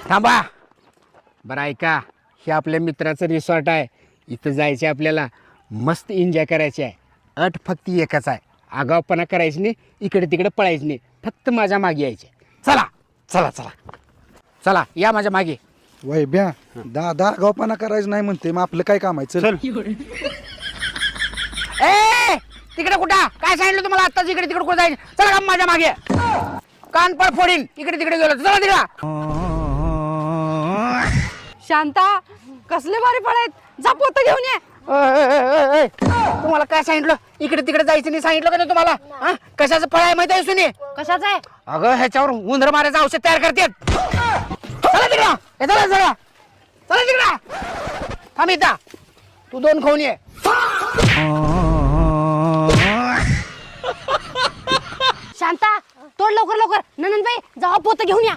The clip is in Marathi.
थांबा. बरं ऐका, हे आपल्या मित्राचं रिसॉर्ट आहे. इथं जायचे आपल्याला, मस्त एन्जॉय करायचे आहे. अट फक्त एकच आहे, आगावपणा करायची नाही, इकडे तिकडे पळायची नाही, फक्त माझ्या मागे यायचे. चला चला चला चला, या माझ्या मागे. वैभ्या दादा गावपणा करायचं नाही म्हणते, मग आपलं काय काम आहे? चल. ए तिकडे कुठं काय सांगितलं तुम्हाला आत्ताच? इकडे तिकडे कुठं जायचं? चला का माझ्या मागे, कानपड फोडीन इकडे तिकडे गेलो. चला तिकडा. शांता, कसले भारी फळ आहेत, जा पोतं घेऊन ये. तुम्हाला काय सांगितलं? इकडे तिकडे जायचं नाही सांगितलं का नाही तुम्हाला? हा? कशाचं फळ आहे माहिती आहे सुनी? कशाचं आहे? अगं ह्याच्यावर उंदर मारायचं औषध तयार करतात. चला तिकडं, चला चला चला तिकडं. थांब इथं, तू 2 खाऊन ये. शांता, तोड लवकर लवकर. नंदनबाई, जावा पोतं घेऊन या.